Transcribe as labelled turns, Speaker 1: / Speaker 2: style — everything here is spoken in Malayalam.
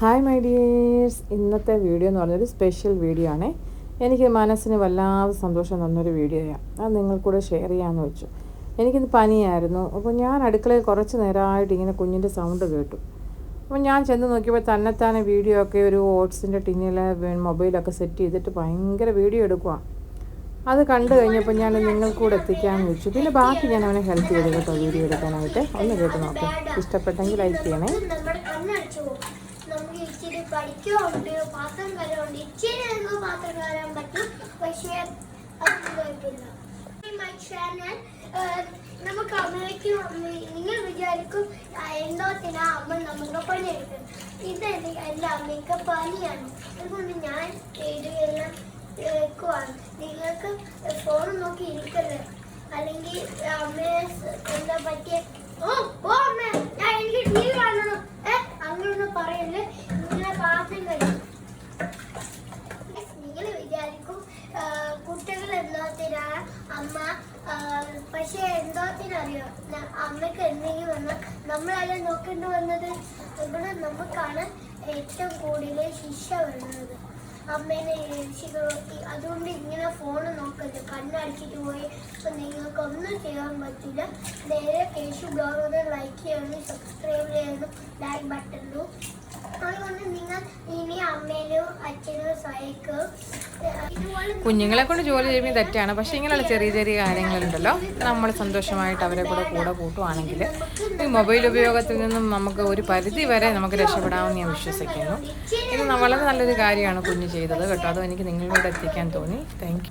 Speaker 1: ഹായ് മൈ ഡിയേഴ്സ്, ഇന്നത്തെ വീഡിയോ എന്ന് പറഞ്ഞൊരു സ്പെഷ്യൽ വീഡിയോ ആണ്. എനിക്ക് മനസ്സിന് വല്ലാതെ സന്തോഷം തന്നൊരു വീഡിയോയാണ്. അത് നിങ്ങൾക്കൂടെ ഷെയർ ചെയ്യാമെന്ന് വെച്ചു. എനിക്കിത് പനിയായിരുന്നു. അപ്പോൾ ഞാൻ അടുക്കളയിൽ കുറച്ച് നേരമായിട്ട് ഇങ്ങനെ കുഞ്ഞിൻ്റെ സൗണ്ട് കേട്ടു. അപ്പോൾ ഞാൻ ചെന്ന് നോക്കിയപ്പോൾ തന്നെത്താനെ വീഡിയോ ഒക്കെ ഒരു ഓട്സിൻ്റെ ടിന്നിൽ മൊബൈലൊക്കെ സെറ്റ് ചെയ്തിട്ട് ഭയങ്കര വീഡിയോ എടുക്കുക. അത് കണ്ടു കഴിഞ്ഞപ്പോൾ ഞാൻ നിങ്ങൾക്കൂടെ എത്തിക്കാമെന്ന് വെച്ചു. പിന്നെ ബാക്കി ഞാൻ അവനെ ഹെൽപ്പ് ചെയ്തു കേട്ടോ വീഡിയോ എടുക്കാനായിട്ട്. ഒന്ന് കേട്ട് നോക്കാം. ഇഷ്ടപ്പെട്ടെങ്കിൽ ലൈക്ക് ചെയ്യണേ.
Speaker 2: നമുക്ക് ഇച്ചിരി പഠിക്കുന്നുണ്ട്, പാത്രം കലമുണ്ട്, ഇച്ചിരി നമുക്ക് പാത്രം കലരാൻ പറ്റും, പക്ഷേ അത് കുഴപ്പമില്ല. നമുക്ക് അമ്മയ്ക്ക് നിങ്ങൾ വിചാരിക്കും എന്തോത്തിനാ അമ്മ നമുക്ക് പണിയെടുക്കും. ഇത് എൻ്റെ അമ്മയ്ക്ക് പനിയാണ്, അതുകൊണ്ട് ഞാൻ ഇതെല്ലാം വെക്കുവാണ്. നിങ്ങൾക്ക് ഫോൺ നോക്കി ഇരിക്കരുത്, അല്ലെങ്കിൽ അമ്മയെ എന്താ പറ്റിയ അമ്മ ഞാൻ എനിക്ക് ടി വി കാണണം അങ്ങനൊന്നും പറയല്ലേ. നിങ്ങളെ പാത്രം കഴിയും. നിങ്ങൾ വിചാരിക്കും കുട്ടികൾ എന്തോത്തിനാണ് അമ്മ, പക്ഷെ എന്തോത്തിനറിയോ അമ്മയ്ക്ക് എന്തെങ്കിലും വന്നാൽ നമ്മളെല്ലാം നോക്കേണ്ടി വന്നത്. ഇവിടെ നമുക്കാണ് ഏറ്റവും കൂടുതൽ ശിക്ഷ വരുന്നത്, അമ്മേനെ രക്ഷിക്കണോട്ടി. അതുകൊണ്ട് ഇങ്ങനെ ഫോണ് നോക്കരുത്, കണ്ണടിച്ചിട്ട് പോയി അപ്പം നിങ്ങൾക്കൊന്നും ചെയ്യാൻ പറ്റില്ല. നേരെ കേശു ബ്ലോഗ് ലൈക്ക് ചെയ്യണം, സബ്സ്ക്രൈബ് ചെയ്യണം, ലൈക്ക് ബട്ടണിലും. അതുകൊണ്ട് നിങ്ങൾ ഇനി അമ്മേനോ അച്ഛനോ സഹായിക്കും.
Speaker 1: കുഞ്ഞുങ്ങളെ കൊണ്ട് ജോലി ചെയ്യുമ്പോൾ തെറ്റാണ്, പക്ഷേ ഇങ്ങനെയുള്ള ചെറിയ ചെറിയ കാര്യങ്ങളുണ്ടല്ലോ, നമ്മൾ സന്തോഷമായിട്ട് അവരെ കൂടെ കൂട്ടുവാണെങ്കിൽ ഈ മൊബൈൽ ഉപയോഗത്തിൽ നിന്നും നമുക്ക് ഒരു പരിധി വരെ നമുക്ക് രക്ഷപ്പെടാമെന്ന് ഞാൻ വിശ്വസിക്കുന്നു. ഇത് വളരെ നല്ലൊരു കാര്യമാണ് കുഞ്ഞ് ചെയ്തത് കേട്ടോ. അതും എനിക്ക് നിങ്ങളോട് എത്തിക്കാൻ തോന്നി. Thank you.